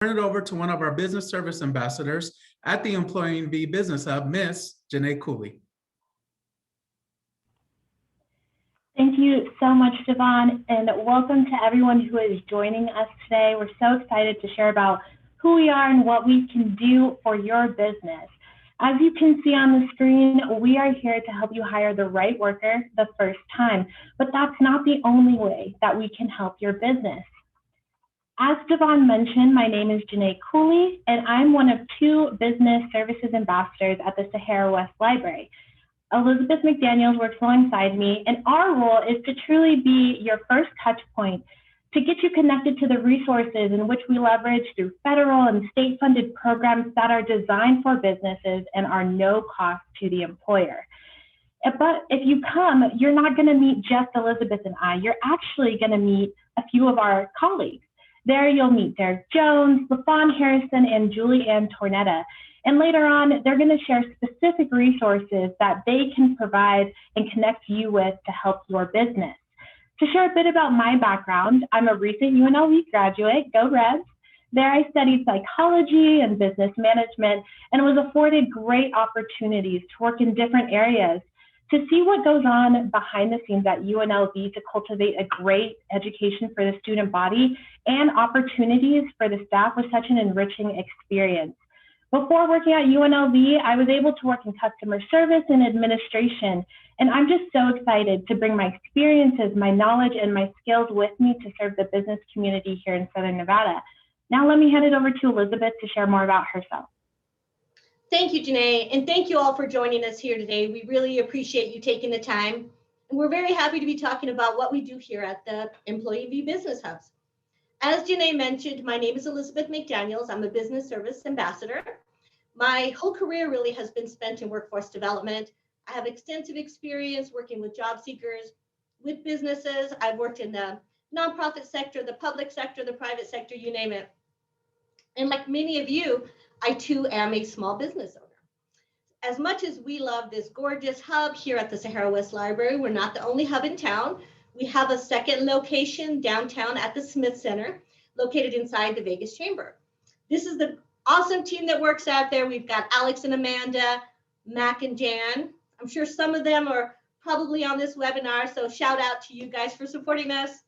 turn it over to one of our business service ambassadors at the Employer Can Be Business Hub, Miss Janae Cooley. Thank you so much, Devon, and welcome to everyone who is joining us today. We're so excited to share about who we are and what we can do for your business. As you can see on the screen, we are here to help you hire the right worker the first time, but that's not the only way that we can help your business. As Devon mentioned, my name is Janae Cooley, and I'm one of 2 business services ambassadors at the Sahara West Library. Elizabeth McDaniels works alongside me, and our role is to truly be your first touch point to get you connected to the resources in which we leverage through federal and state-funded programs that are designed for businesses and are no cost to the employer. But if you come, you're not going to meet just Elizabeth and I. You're actually going to meet a few of our colleagues. There you'll meet Derek Jones, LaFawn Harrison, and Julie Ann Tornetta. And later on, they're going to share specific resources that they can provide and connect you with to help your business. To share a bit about my background, I'm a recent UNLV graduate, go Reds. There I studied psychology and business management and was afforded great opportunities to work in different areas to see what goes on behind the scenes at UNLV to cultivate a great education for the student body and opportunities for the staff with such an enriching experience. Before working at UNLV, I was able to work in customer service and administration, and I'm just so excited to bring my experiences, my knowledge, and my skills with me to serve the business community here in Southern Nevada. Now let me hand it over to Elizabeth to share more about herself. Thank you, Janae, and thank you all for joining us here today. We really appreciate you taking the time, and we're very happy to be talking about what we do here at the Employee V Business Hubs. As Janae mentioned, my name is Elizabeth McDaniels. I'm a business service ambassador. My whole career really has been spent in workforce development. I have extensive experience working with job seekers, with businesses. I've worked in the nonprofit sector, the public sector, the private sector, you name it. And like many of you, I too am a small business owner. As much as we love this gorgeous hub here at the Sahara West Library, we're not the only hub in town. We have a second location downtown at the Smith Center, located inside the Vegas Chamber. This is the awesome team that works out there. We've got Alex and Amanda, Mac and Jan. I'm sure some of them are probably on this webinar, so shout out to you guys for supporting us.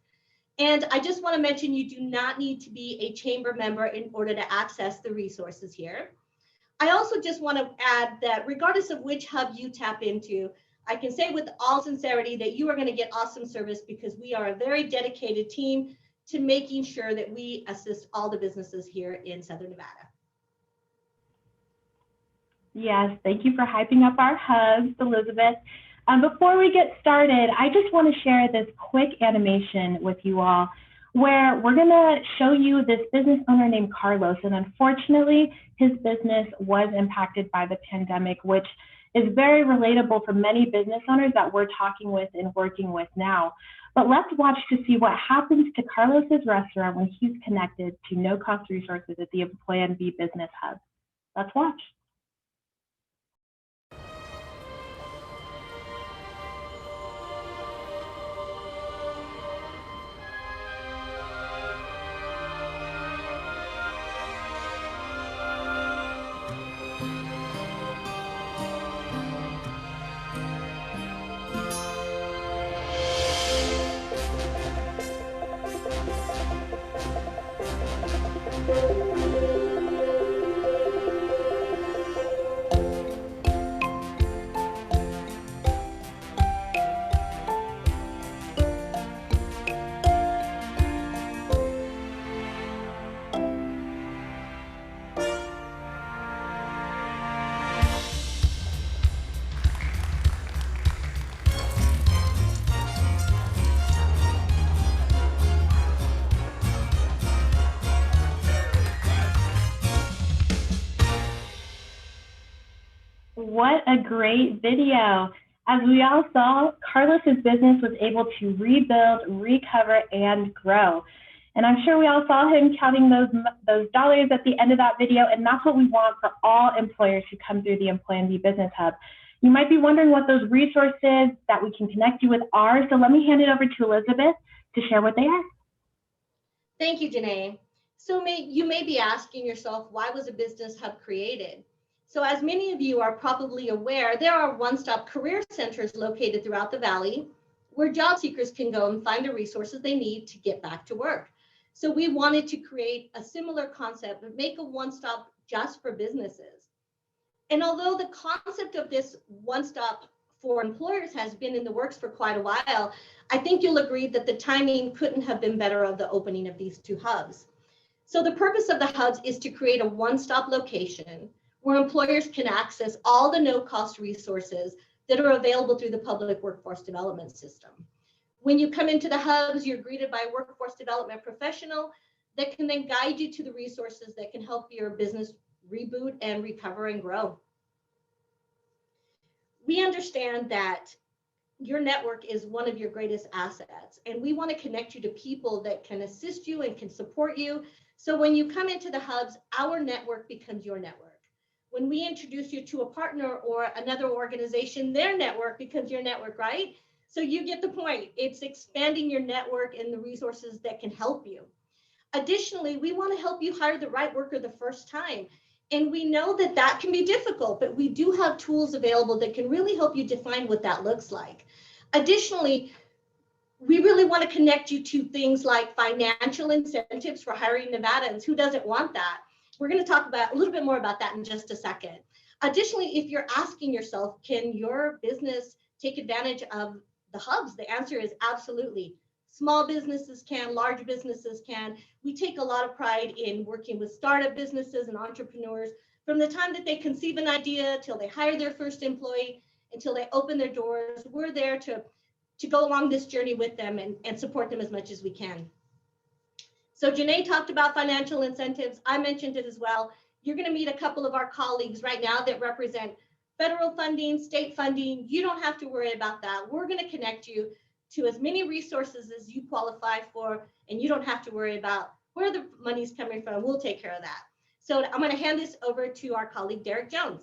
And I just want to mention you do not need to be a chamber member in order to access the resources here. I also just want to add that regardless of which hub you tap into, I can say with all sincerity that you are going to get awesome service because we are a very dedicated team to making sure that we assist all the businesses here in Southern Nevada. Yes, thank you for hyping up our hubs, Elizabeth. Before we get started, I just want to share this quick animation with you all where we're going to show you this business owner named Carlos. And unfortunately, his business was impacted by the pandemic, which is very relatable for many business owners that we're talking with and working with now. But let's watch to see what happens to Carlos's restaurant when he's connected to no-cost resources at the Employer Can Be Business Hub. Let's watch. What a great video. As we all saw, Carlos's business was able to rebuild, recover, and grow. And I'm sure we all saw him counting those dollars at the end of that video, and that's what we want for all employers who come through the Employer Can Be Business Hub. You might be wondering what those resources that we can connect you with are, so let me hand it over to Elizabeth to share what they are. Thank you, Janae. So you may be asking yourself, why was a business hub created? So as many of you are probably aware, there are one-stop career centers located throughout the Valley where job seekers can go and find the resources they need to get back to work. So we wanted to create a similar concept, but make a one-stop just for businesses. And although the concept of this one-stop for employers has been in the works for quite a while, I think you'll agree that the timing couldn't have been better of the opening of these two hubs. So the purpose of the hubs is to create a one-stop location where employers can access all the no-cost resources that are available through the public workforce development system. When you come into the hubs, you're greeted by a workforce development professional that can then guide you to the resources that can help your business reboot and recover and grow. We understand that your network is one of your greatest assets, and we want to connect you to people that can assist you and can support you. So when you come into the hubs, our network becomes your network. When we introduce you to a partner or another organization, their network becomes your network, right? So you get the point. It's expanding your network and the resources that can help you. Additionally, we want to help you hire the right worker the first time. And we know that that can be difficult, but we do have tools available that can really help you define what that looks like. Additionally, we really want to connect you to things like financial incentives for hiring Nevadans. Who doesn't want that? We're going to talk about a little bit more about that in just a second. Additionally, if you're asking yourself, can your business take advantage of the hubs? The answer is absolutely. Small businesses can, large businesses can. We take a lot of pride in working with startup businesses and entrepreneurs from the time that they conceive an idea till they hire their first employee, until they open their doors. We're there to go along this journey with them and support them as much as we can. So Janae talked about financial incentives. I mentioned it as well. You're going to meet a couple of our colleagues right now that represent federal funding, state funding. You don't have to worry about that. We're going to connect you to as many resources as you qualify for, and you don't have to worry about where the money's coming from. We'll take care of that. So I'm going to hand this over to our colleague, Derek Jones.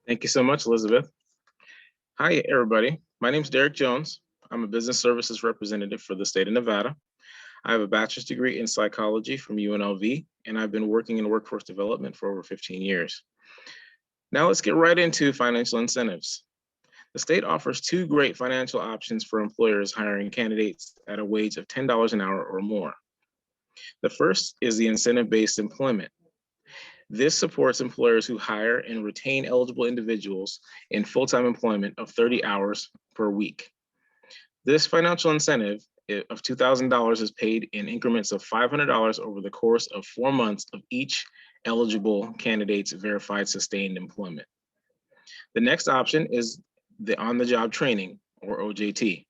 Thank you so much, Elizabeth. Hi, everybody. My name is Derek Jones. I'm a business services representative for the state of Nevada. I have a bachelor's degree in psychology from UNLV, and I've been working in workforce development for over 15 years. Now let's get right into financial incentives. The state offers two great financial options for employers hiring candidates at a wage of $10 an hour or more. The first is the incentive-based employment. This supports employers who hire and retain eligible individuals in full-time employment of 30 hours per week. This financial incentive of $2,000 is paid in increments of $500 over the course of 4 months of each eligible candidate's verified sustained employment. The next option is the on-the-job training, or OJT.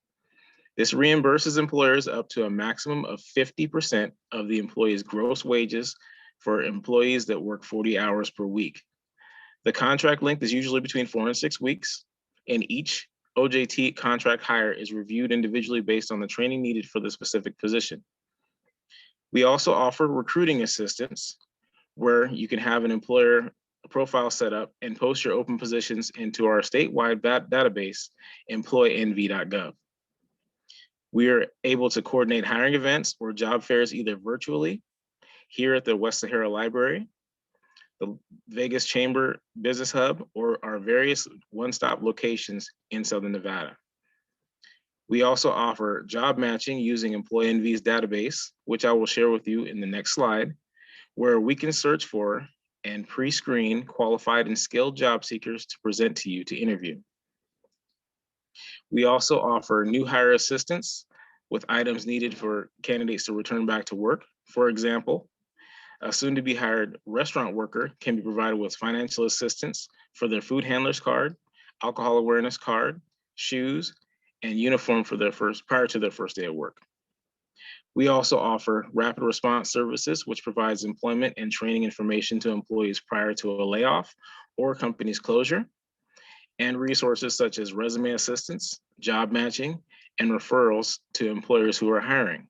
This reimburses employers up to a maximum of 50% of the employee's gross wages for employees that work 40 hours per week. The contract length is usually between 4 and 6 weeks, and each OJT contract hire is reviewed individually based on the training needed for the specific position. We also offer recruiting assistance, where you can have an employer profile set up and post your open positions into our statewide database, employnv.gov. We are able to coordinate hiring events or job fairs either virtually here at the West Sahara Library, the Vegas Chamber Business Hub, or our various one-stop locations in Southern Nevada. We also offer job matching using EmployNV's database, which I will share with you in the next slide, where we can search for and pre-screen qualified and skilled job seekers to present to you to interview. We also offer new hire assistance with items needed for candidates to return back to work. For example, a soon-to-be hired restaurant worker can be provided with financial assistance for their food handler's card, alcohol awareness card, shoes, and uniform for prior to their first day of work. We also offer rapid response services, which provides employment and training information to employees prior to a layoff or company's closure, and resources such as resume assistance, job matching, and referrals to employers who are hiring.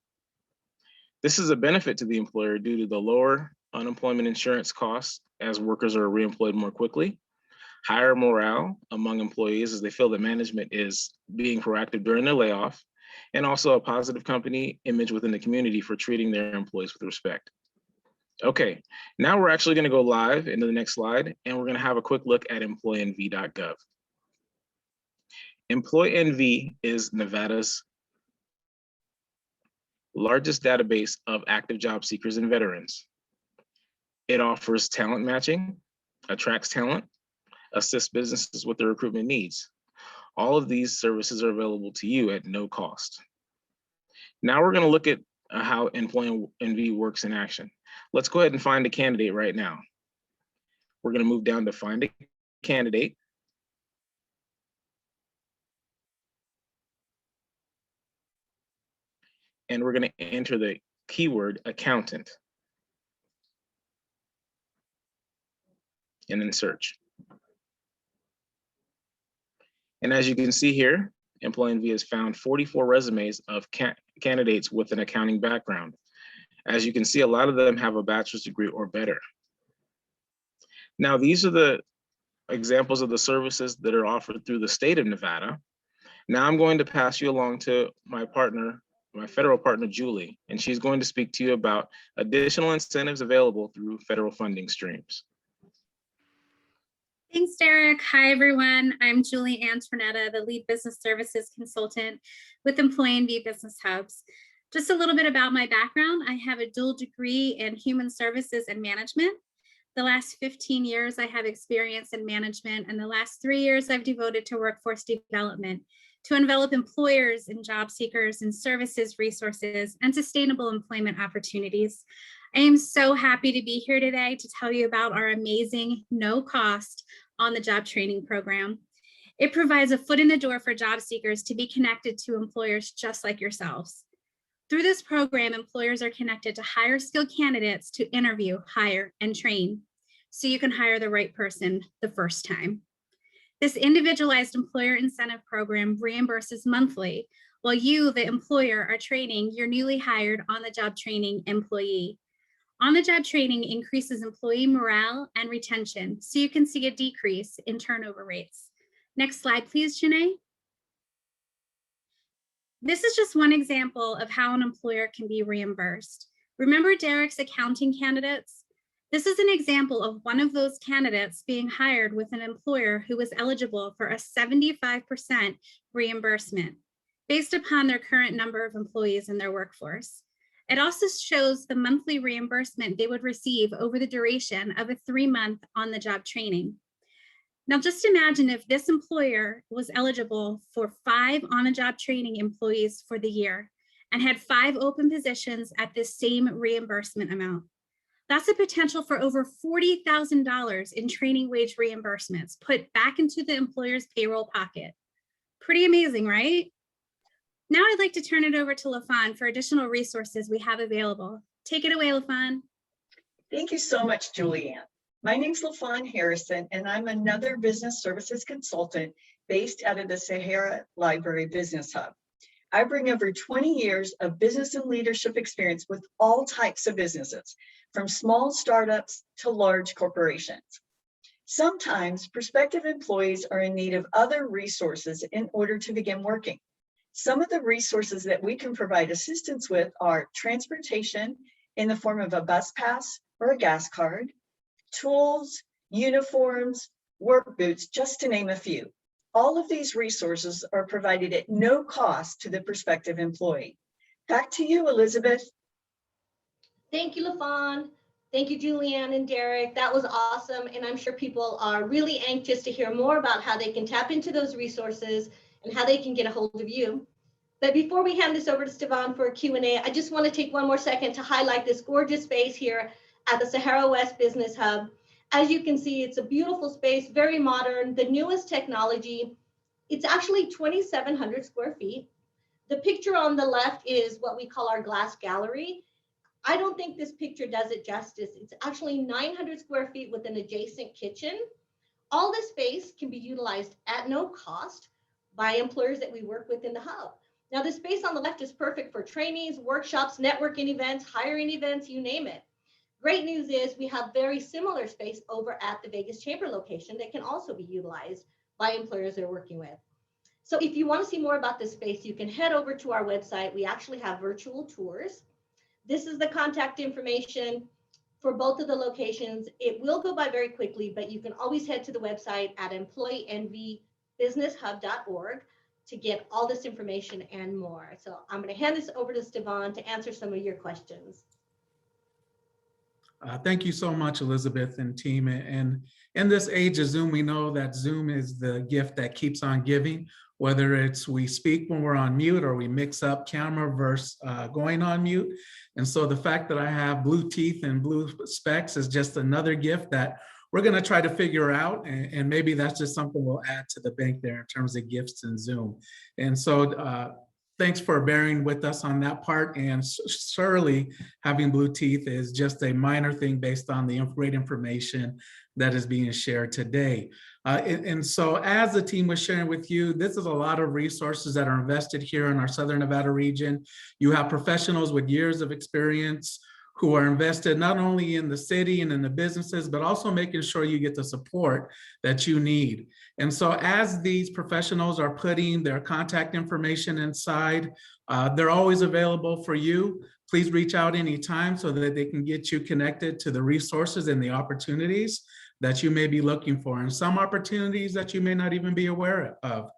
This is a benefit to the employer due to the lower unemployment insurance costs as workers are reemployed more quickly, higher morale among employees as they feel that management is being proactive during their layoff, and also a positive company image within the community for treating their employees with respect. Okay, now we're actually going to go live into the next slide, and we're going to have a quick look at employNV.gov. EmployNV is Nevada's largest database of active job seekers and veterans. It offers talent matching, attracts talent, assists businesses with their recruitment needs. All of these services are available to you at no cost. Now we're going to look at how EmployNV works in action. Let's go ahead and find a candidate right now. We're going to move down to find a candidate. And we're going to enter the keyword accountant. And then search. And as you can see here, EmployNV has found 44 resumes of candidates with an accounting background. As you can see, a lot of them have a bachelor's degree or better. Now, these are the examples of the services that are offered through the state of Nevada. Now I'm going to pass you along to my partner, my federal partner, Julie, and she's going to speak to you about additional incentives available through federal funding streams. Thanks, Derek. Hi, everyone. I'm Julie Antoinetta, the lead business services consultant with EmployNV Business Hubs. Just a little bit about my background. I have a dual degree in human services and management. The last 15 years, I have experience in management, and the last 3 years I've devoted to workforce development to envelop employers and job seekers in services, resources, and sustainable employment opportunities. I am so happy to be here today to tell you about our amazing no-cost on-the-job training program. It provides a foot in the door for job seekers to be connected to employers just like yourselves. Through this program, employers are connected to higher skilled candidates to interview, hire, and train, so you can hire the right person the first time. This individualized employer incentive program reimburses monthly, while you, the employer, are training your newly hired on-the-job training employee. On-the-job training increases employee morale and retention, so you can see a decrease in turnover rates. Next slide, please, Janae. This is just one example of how an employer can be reimbursed. Remember Derek's accounting candidates? This is an example of one of those candidates being hired with an employer who was eligible for a 75% reimbursement based upon their current number of employees in their workforce. It also shows the monthly reimbursement they would receive over the duration of a 3-month on-the-job training. Now, just imagine if this employer was eligible for 5 on-the-job training employees for the year and had 5 open positions at the same reimbursement amount. That's a potential for over $40,000 in training wage reimbursements put back into the employer's payroll pocket. Pretty amazing, right? Now I'd like to turn it over to LaFawn for additional resources we have available. Take it away, LaFawn. Thank you so much, Julianne. My name's LaFawn Harrison, and I'm another business services consultant based out of the Sahara Library Business Hub. I bring over 20 years of business and leadership experience with all types of businesses, from small startups to large corporations. Sometimes prospective employees are in need of other resources in order to begin working. Some of the resources that we can provide assistance with are transportation in the form of a bus pass or a gas card, tools, uniforms, work boots, just to name a few. All of these resources are provided at no cost to the prospective employee. Back to you, Elizabeth. Thank you, LaFawn. Thank you, Julianne and Derek. That was awesome. And I'm sure people are really anxious to hear more about how they can tap into those resources and how they can get a hold of you. But before we hand this over to Stefan for a Q&A, I just want to take one more second to highlight this gorgeous space here at the Sahara West Business Hub. As you can see, it's a beautiful space, very modern, the newest technology. It's actually 2,700 square feet. The picture on the left is what we call our glass gallery. I don't think this picture does it justice. It's actually 900 square feet with an adjacent kitchen. All this space can be utilized at no cost by employers that we work with in the hub. Now, the space on the left is perfect for trainings, workshops, networking events, hiring events, you name it. Great news is we have very similar space over at the Vegas Chamber location that can also be utilized by employers they're working with. So if you want to see more about this space, you can head over to our website. We actually have virtual tours. This is the contact information for both of the locations. It will go by very quickly, but you can always head to the website at employeenvybusinesshub.org to get all this information and more. So I'm going to hand this over to Stefan to answer some of your questions. Thank you so much, Elizabeth and team. And in this age of Zoom, we know that Zoom is the gift that keeps on giving, whether it's we speak when we're on mute or we mix up camera versus going on mute. And so the fact that I have blue teeth and blue specs is just another gift that we're going to try to figure out. And maybe that's just something we'll add to the bank there in terms of gifts in Zoom. And so thanks for bearing with us on that part. And surely having blue teeth is just a minor thing based on the great information that is being shared today. And so as the team was sharing with you, this is a lot of resources that are invested here in our Southern Nevada region. You have professionals with years of experience who are invested not only in the city and in the businesses, but also making sure you get the support that you need. And so as these professionals are putting their contact information inside, they're always available for you. Please reach out anytime so that they can get you connected to the resources and the opportunities that you may be looking for, and some opportunities that you may not even be aware of.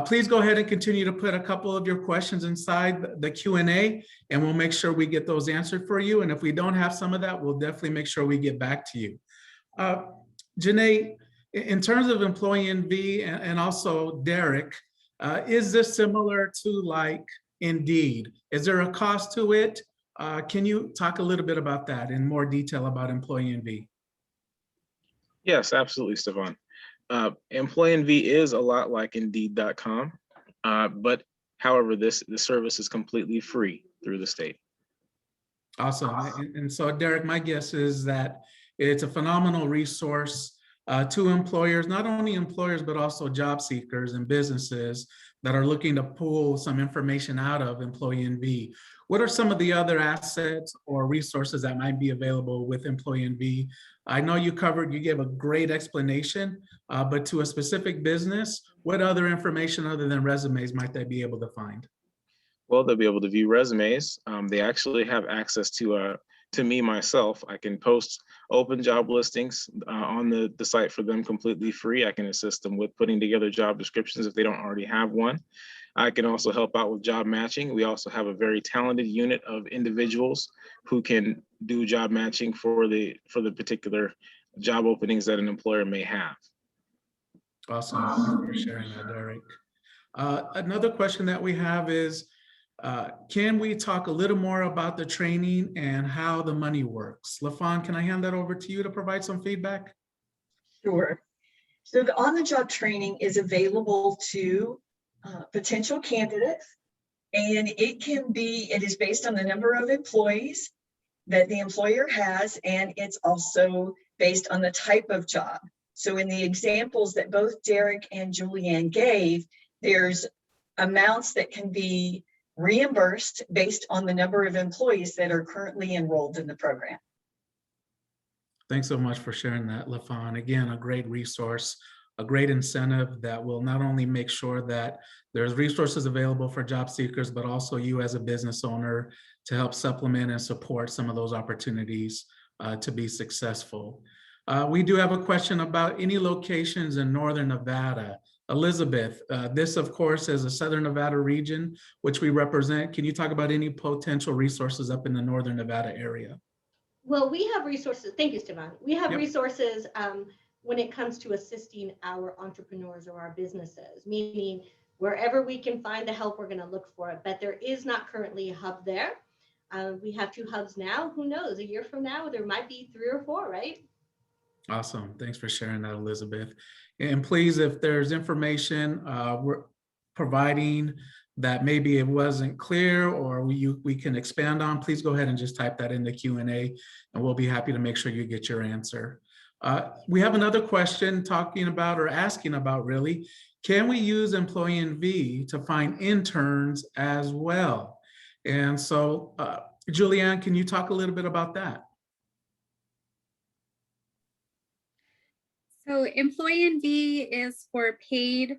Please go ahead and continue to put a couple of your questions inside the Q&A, and we'll make sure we get those answered for you. And if we don't have some of that, we'll definitely make sure we get back to you. Janae, in terms of Employee NV and also Derek, is this similar to like Indeed? Is there a cost to it? Can you talk a little bit about that in more detail about Employee NV? Yes, absolutely, Stefan. Employee NV is a lot like Indeed.com, but however, the service is completely free through the state. Awesome. And so, Derek, my guess is that it's a phenomenal resource to employers, not only employers, but also job seekers and businesses that are looking to pull some information out of Employee NV. What are some of the other assets or resources that might be available with Employee NV? I know you gave a great explanation, but to a specific business, what other information other than resumes might they be able to find? Well, they'll be able to view resumes. They actually have access to me, myself. I can post open job listings on the site for them completely free. I can assist them with putting together job descriptions if they don't already have one. I can also help out with job matching. We also have a very talented unit of individuals who can do job matching for the particular job openings that an employer may have. Awesome. Thanks for sharing that, Derek. Another question that we have is, can we talk a little more about the training and how the money works? LaFawn, can I hand that over to you to provide some feedback? Sure. So the on-the-job training is available to potential candidates, and it is based on the number of employees that the employer has, and it's also based on the type of job. So in the examples that both Derek and Julianne gave, there's amounts that can be reimbursed based on the number of employees that are currently enrolled in the program. Thanks so much for sharing that, LaFawn. Again, a great resource, a great incentive that will not only make sure that there's resources available for job seekers, but also you as a business owner to help supplement and support some of those opportunities to be successful. We do have a question about any locations in Northern Nevada. Elizabeth, this of course is a Southern Nevada region, which we represent. Can you talk about any potential resources up in the Northern Nevada area? Well, we have resources. Thank you, Stefan. We have Yep. resources when it comes to assisting our entrepreneurs or our businesses, meaning wherever we can find the help, we're going to look for it. But there is not currently a hub there. We have 2 hubs now. Who knows? A year from now, there might be 3 or 4, right? Awesome. Thanks for sharing that, Elizabeth. And please, if there's information we're providing that maybe it wasn't clear or we can expand on, please go ahead and just type that in the Q&A and we'll be happy to make sure you get your answer. We have another question talking about or asking about really, can we use Employee NV to find interns as well? And so, Julianne, can you talk a little bit about that? So Employee NV is for paid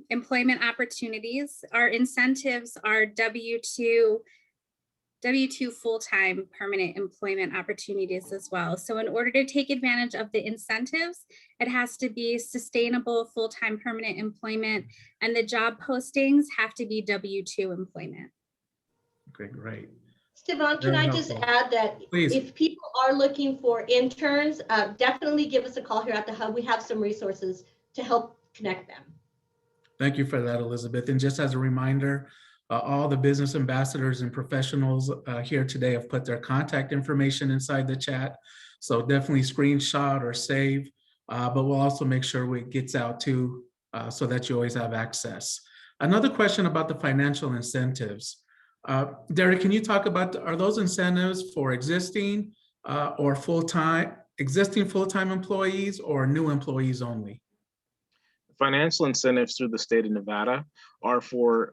employment opportunities. Our incentives are W-2 full-time permanent employment opportunities as well. So in order to take advantage of the incentives, it has to be sustainable full-time permanent employment, and the job postings have to be W-2 employment. Okay, great. Stefan, can Very I just helpful. add that Please. if people are looking for interns, definitely give us a call here at the Hub. We have some resources to help connect them. Thank you for that, Elizabeth. And just as a reminder, all the business ambassadors and professionals here today have put their contact information inside the chat. So definitely screenshot or save, but we'll also make sure it gets out to so that you always have access. Another question about the financial incentives. Derek, can you talk about, are those incentives for existing or existing full-time employees or new employees only? Financial incentives through the state of Nevada are for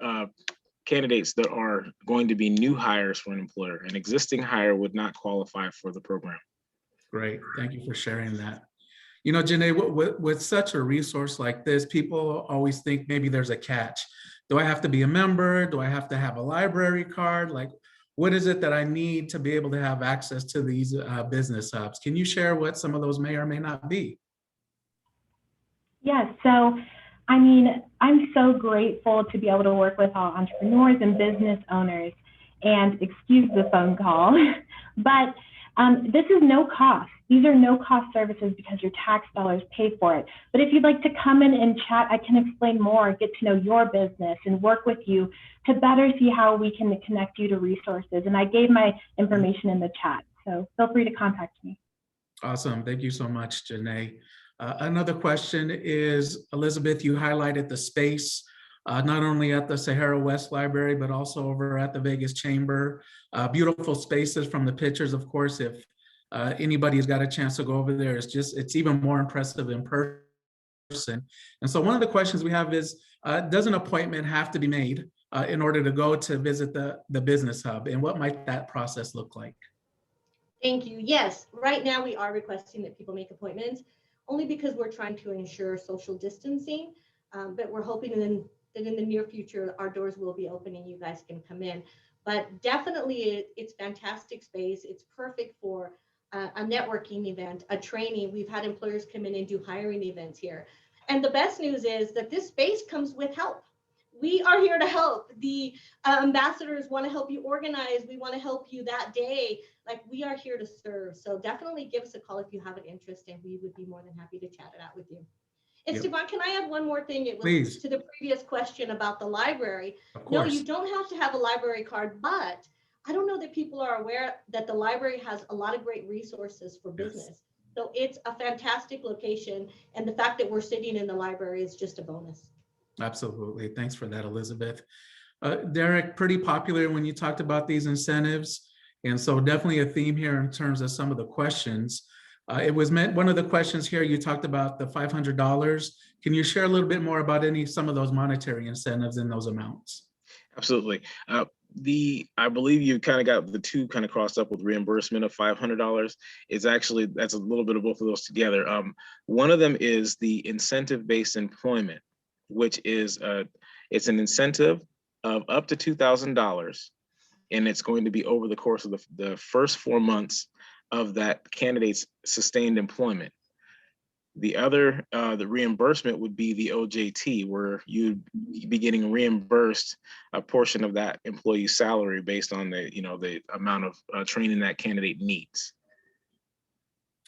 candidates that are going to be new hires for an employer. An existing hire would not qualify for the program. Great, thank you for sharing that. You know, Janae, with such a resource like this, people always think maybe there's a catch. Do I have to be a member? Do I have to have a library card? Like, what is it that I need to be able to have access to these business hubs? Can you share what some of those may or may not be? Yes, so I mean, I'm so grateful to be able to work with all entrepreneurs and business owners, and excuse the phone call, but this is no cost. These are no cost services because your tax dollars pay for it. But if you'd like to come in and chat, I can explain more, get to know your business and work with you to better see how we can connect you to resources. And I gave my information in the chat, so feel free to contact me. Awesome, thank you so much, Janae. Another question is, Elizabeth, you highlighted the space, not only at the Sahara West Library, but also over at the Vegas Chamber. Beautiful spaces from the pictures, of course. If anybody's got a chance to go over there, it's even more impressive in person. And so one of the questions we have is, does an appointment have to be made in order to go to visit the business hub? And what might that process look like? Thank you. Yes, right now we are requesting that people make appointments, only because we're trying to ensure social distancing, but we're hoping that in the near future, our doors will be open and you guys can come in. But definitely it's fantastic space. It's perfect for a networking event, a training. We've had employers come in and do hiring events here. And the best news is that this space comes with help. We are here to help. The ambassadors want to help you organize. We want to help you that day. Like, we are here to serve. So definitely give us a call if you have an interest, and we would be more than happy to chat it out with you. And Yep. Stefan, can I add one more thing? It was Please. to the previous question about the library. Of No, course. you don't have to have a library card, but I don't know that people are aware that the library has a lot of great resources for business. Yes. So it's a fantastic location. And the fact that we're sitting in the library is just a bonus. Absolutely. Thanks for that, Elizabeth. Derek, pretty popular when you talked about these incentives. And so definitely a theme here in terms of some of the questions. It was meant, one of the questions here, you talked about the $500. Can you share a little bit more about some of those monetary incentives in those amounts? Absolutely. I believe you kind of got the two kind of crossed up with reimbursement of $500. It's actually, that's a little bit of both of those together. One of them is the incentive-based employment, which is it's an incentive of up to $2,000, and it's going to be over the course of the first 4 months of that candidate's sustained employment. The other, the reimbursement would be the OJT, where you'd be getting reimbursed a portion of that employee's salary based on the amount of training that candidate needs.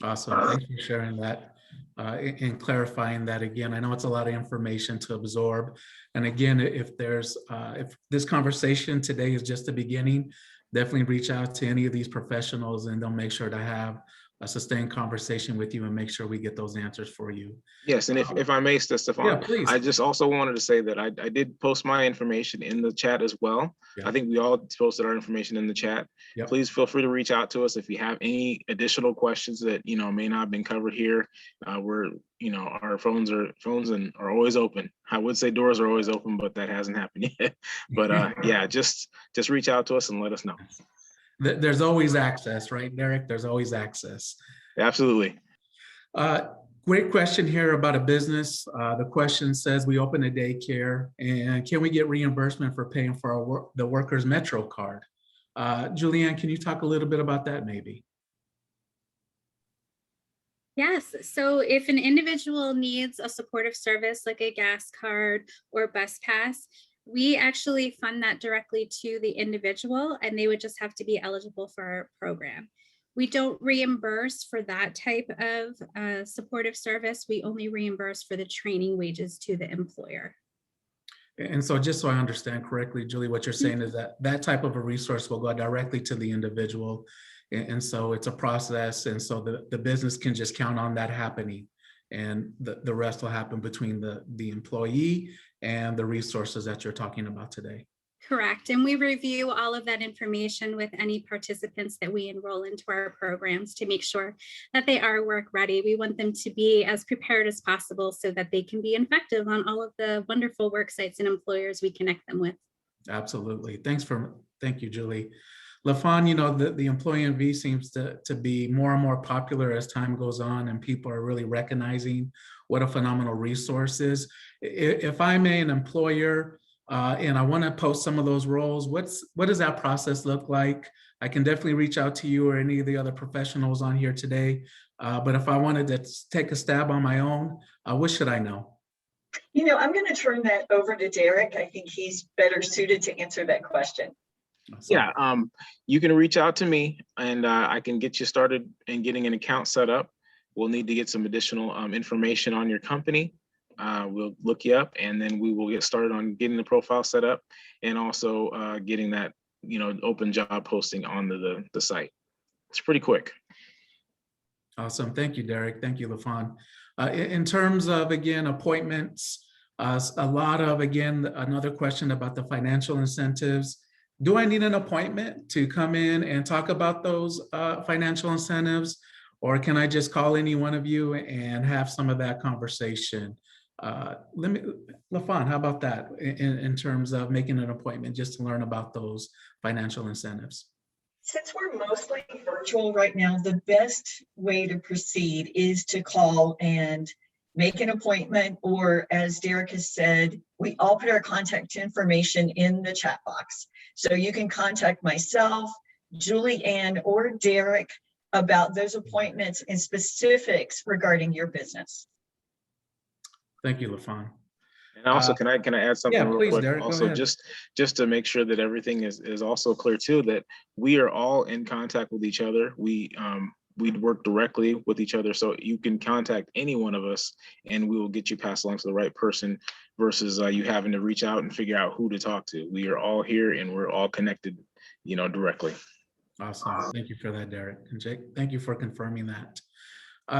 Awesome. Thanks for sharing that and clarifying that again. I know it's a lot of information to absorb. And again, if this conversation today is just the beginning, definitely reach out to any of these professionals and they'll make sure to have a sustained conversation with you and make sure we get those answers for you. Yes, and if I may, Stefan, yeah, please. I just also wanted to say that I did post my information in the chat as well. Yeah. I think we all posted our information in the chat. Yep. Please feel free to reach out to us if you have any additional questions that may not have been covered here. Our phones are always open. I would say doors are always open, but that hasn't happened yet. But yeah, just reach out to us and let us know. There's always access, right, Derek? There's always access. Absolutely. Great question here about a business. The question says we open a daycare and can we get reimbursement for paying for the worker's Metro card? Julianne, can you talk a little bit about that maybe? Yes, so if an individual needs a supportive service like a gas card or bus pass, we actually fund that directly to the individual and they would just have to be eligible for our program. We don't reimburse for that type of supportive service. We only reimburse for the training wages to the employer. And so just so I understand correctly, Julie, what you're saying is that that type of a resource will go directly to the individual. And so it's a process. And so the business can just count on that happening. And the rest will happen between the employee and the resources that you're talking about today. Correct. And we review all of that information with any participants that we enroll into our programs to make sure that they are work ready. We want them to be as prepared as possible so that they can be effective on all of the wonderful work sites and employers we connect them with. Absolutely. Thank you, Julie. LaFawn, you know, the Employee NV seems to be more and more popular as time goes on and people are really recognizing what a phenomenal resource is. If I'm an employer, and I want to post some of those roles, what does that process look like? I can definitely reach out to you or any of the other professionals on here today. But if I wanted to take a stab on my own, what should I know? You know, I'm going to turn that over to Derek. I think he's better suited to answer that question. So, Yeah, you can reach out to me and I can get you started in getting an account set up. We'll need to get some additional information on your company. We'll look you up and then we will get started on getting the profile set up and also getting that, you know, open job posting on the site. It's pretty quick. Awesome. Thank you, Derek. Thank you, LaFawn. In terms of, again, appointments, a lot of, again, another question about the financial incentives. Do I need an appointment to come in and talk about those financial incentives? Or can I just call any one of you and have some of that conversation? LaFawn, how about that in terms of making an appointment just to learn about those financial incentives? Since we're mostly virtual right now, the best way to proceed is to call and make an appointment, or as Derek has said, we all put our contact information in the chat box. So you can contact myself, Julie Ann, or Derek about those appointments and specifics regarding your business. Thank you, LaFawn. And also, can I add something yeah, real please, quick? Derek, Also, just to make sure that everything is also clear too, that we are all in contact with each other. We'd work directly with each other, so you can contact any one of us, and we will get you passed along to the right person. Versus you having to reach out and figure out who to talk to. We are all here, and we're all connected, you know, directly. Awesome. Thank you for that, Derek. And Jake, thank you for confirming that.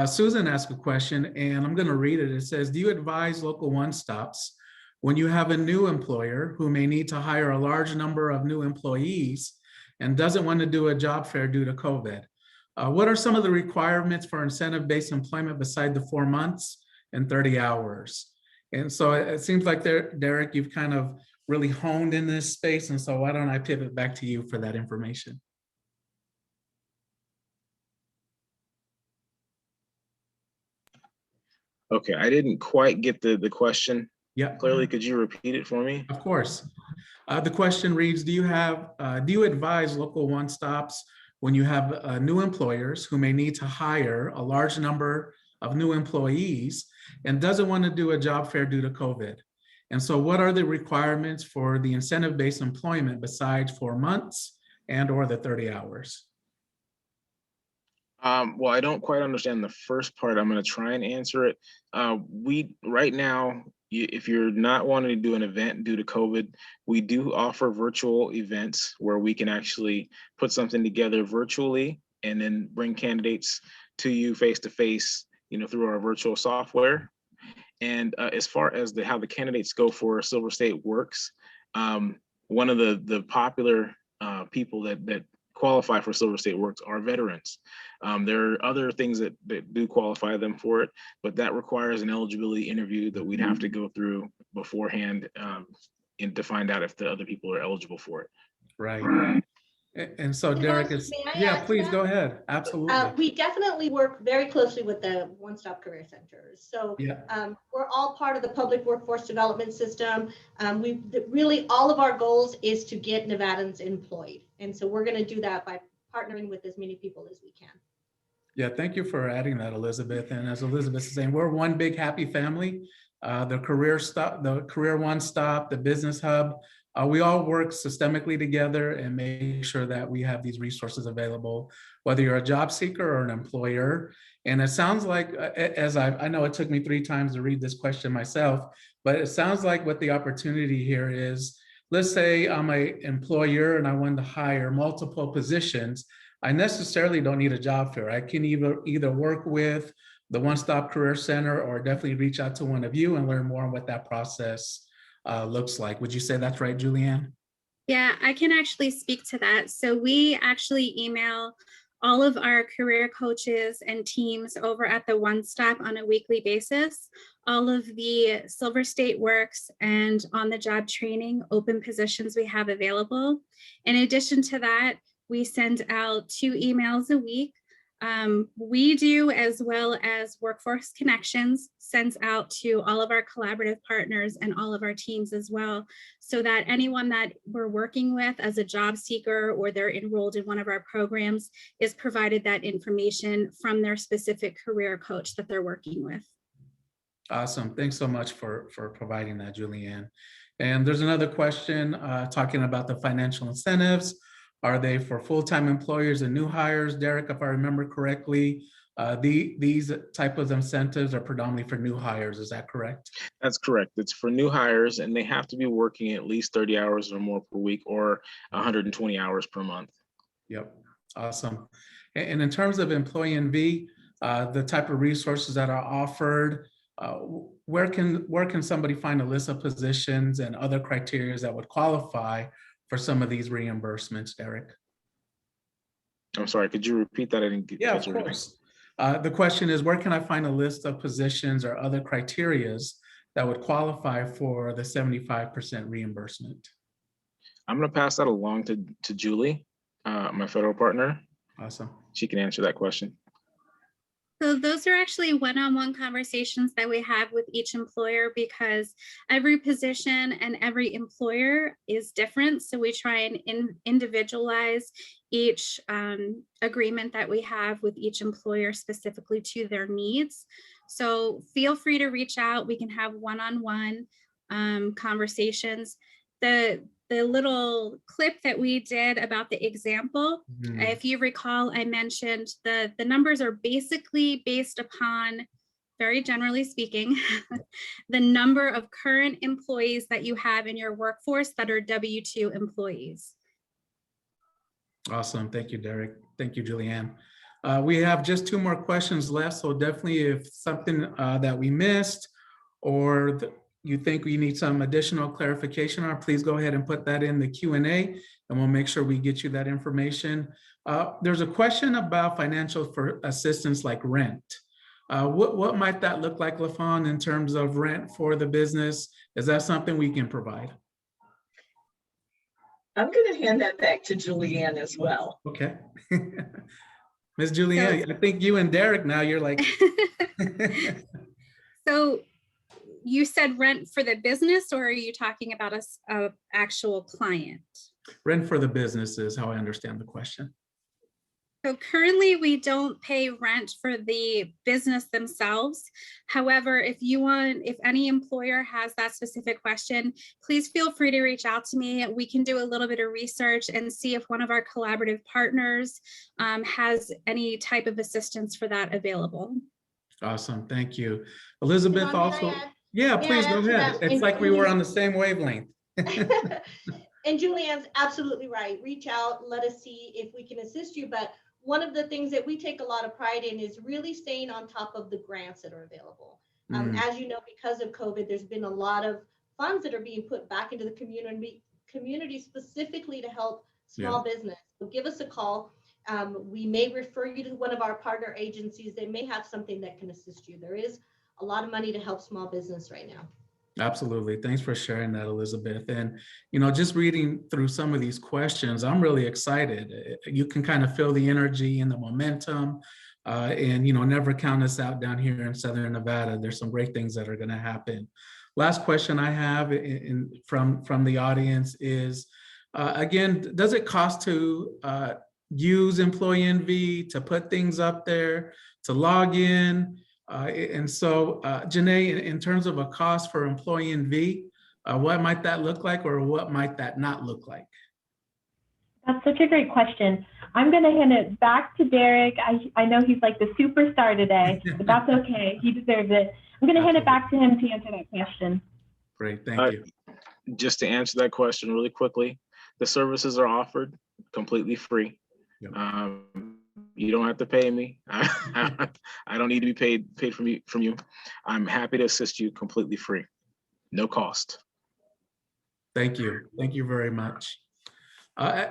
Susan asked a question and I'm going to read it. It says, do you advise local one-stops when you have a new employer who may need to hire a large number of new employees and doesn't want to do a job fair due to COVID? What are some of the requirements for incentive-based employment beside the 4 months and 30 hours? And so it seems like Derek, you've kind of really honed in this space. And so why don't I pivot back to you for that information? Okay, I didn't quite get the question. Yeah. Clearly, could you repeat it for me? Of course. The question reads, do you advise local one-stops when you have new employers who may need to hire a large number of new employees and doesn't want to do a job fair due to COVID? And so what are the requirements for the incentive-based employment besides 4 months and or the 30 hours? Well, I don't quite understand the first part. I'm going to try and answer it. Right now, if you're not wanting to do an event due to COVID, we do offer virtual events where we can actually put something together virtually and then bring candidates to you face to face, you know, through our virtual software. And as far as how the candidates go for Silver State Works, one of the popular people that qualify for Silver State Works are veterans. There are other things that do qualify them for it, but that requires an eligibility interview that we'd have to go through beforehand and to find out if the other people are eligible for it. Right. And so Derek Devon, is, may I yeah, add to please that? go ahead. Absolutely. We definitely work very closely with the one-stop career centers. So Yeah. we're all part of the public workforce development system. Really all of our goals is to get Nevadans employed. And so we're going to do that by partnering with as many people as we can. Yeah, thank you for adding that, Elizabeth. And as Elizabeth is saying, we're one big happy family. The Career One Stop, the Business Hub, we all work systemically together and make sure that we have these resources available, whether you're a job seeker or an employer. And it sounds like, I know it took me 3 times to read this question myself, but it sounds like what the opportunity here is, let's say I'm an employer and I want to hire multiple positions. I necessarily don't need a job fair. I can either work with the One Stop Career Center or definitely reach out to one of you and learn more on what that process looks like. Would you say that's right, Julianne? Yeah, I can actually speak to that. So we actually email all of our career coaches and teams over at the One Stop on a weekly basis, all of the Silver State Works and on-the-job training open positions we have available. In addition to that, we send out 2 emails a week. We do, as well as Workforce Connections, sends out to all of our collaborative partners and all of our teams as well, so that anyone that we're working with as a job seeker or they're enrolled in one of our programs is provided that information from their specific career coach that they're working with. Awesome. Thanks so much for providing that, Julianne. And there's another question talking about the financial incentives. Are they for full-time employers and new hires? Derek, if I remember correctly, these type of incentives are predominantly for new hires. Is that correct? That's correct. It's for new hires, and they have to be working at least 30 hours or more per week, or 120 hours per month. Yep. Awesome. And in terms of Employee NV, the type of resources that are offered, where can somebody find a list of positions and other criteria that would qualify for some of these reimbursements, Derek? I'm sorry, could you repeat that? I didn't get Yeah, of course. The question is, where can I find a list of positions or other criterias that would qualify for the 75% reimbursement? I'm going to pass that along to Julie, my federal partner. Awesome. She can answer that question. So those are actually one-on-one conversations that we have with each employer, because every position and every employer is different. So we try and individualize each agreement that we have with each employer specifically to their needs. So feel free to reach out. We can have one-on-one conversations. The little clip that we did about the example, if you recall, I mentioned the numbers are basically based upon, very generally speaking, the number of current employees that you have in your workforce that are W-2 employees. Awesome. Thank you, Derek. Thank you, Julianne. We have just 2 more questions left. So definitely if something that we missed or you think we need some additional clarification on, please go ahead and put that in the Q&A and we'll make sure we get you that information. There's a question about financial assistance like rent. What might that look like, LaFawn, in terms of rent for the business? Is that something we can provide? I'm going to hand that back to Julianne as well. Okay. Ms. Julianne, I think you and Derek now, you're like. So you said rent for the business, or are you talking about a actual client? Rent for the business is how I understand the question. So currently we don't pay rent for the business themselves. However, if any employer has that specific question, please feel free to reach out to me. We can do a little bit of research and see if one of our collaborative partners has any type of assistance for that available. Awesome, thank you. Elizabeth Devon, also, yeah, please go ahead. It's like we were on the same wavelength. And Julianne's absolutely right. Reach out, let us see if we can assist you. But one of the things that we take a lot of pride in is really staying on top of the grants that are available. As you know, because of COVID, there's been a lot of funds that are being put back into the community specifically to help small business. So give us a call. We may refer you to one of our partner agencies. They may have something that can assist you. There is a lot of money to help small business right now. Absolutely. Thanks for sharing that, Elizabeth. And, you know, just reading through some of these questions, I'm really excited. You can kind of feel the energy and the momentum. And, you know, never count us out down here in Southern Nevada. There's some great things that are going to happen. Last question I have from the audience is, again, does it cost to use Employee NV, to put things up there, to log in? And so, Janae, in terms of a cost for Employee NV, what might that look like, or what might that not look like? That's such a great question. I'm going to hand it back to Derek. I know he's like the superstar today, but that's okay. He deserves it. I'm going to hand it back to him to answer that question. Great, thank you. Just to answer that question really quickly, the services are offered completely free. Yep. You don't have to pay me. I don't need to be paid from you. I'm happy to assist you completely free, no cost. Thank you. Thank you very much.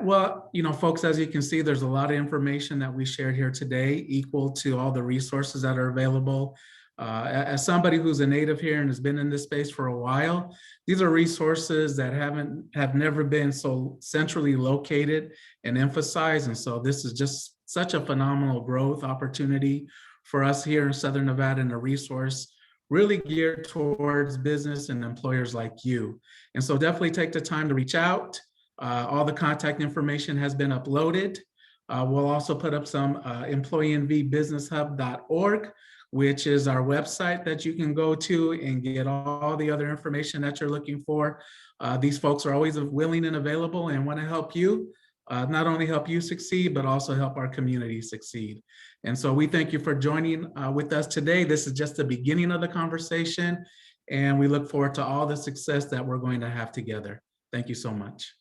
Well, you know, folks, as you can see, there's a lot of information that we shared here today, equal to all the resources that are available. As somebody who's a native here and has been in this space for a while, these are resources that have never been so centrally located and emphasized. And so this is just such a phenomenal growth opportunity for us here in Southern Nevada, and a resource really geared towards business and employers like you. And so definitely take the time to reach out. All the contact information has been uploaded. We'll also put up some employeenvbusinesshub.org, which is our website that you can go to and get all the other information that you're looking for. These folks are always willing and available and want to help you, not only help you succeed, but also help our community succeed. And so we thank you for joining with us today. This is just the beginning of the conversation, and we look forward to all the success that we're going to have together. Thank you so much.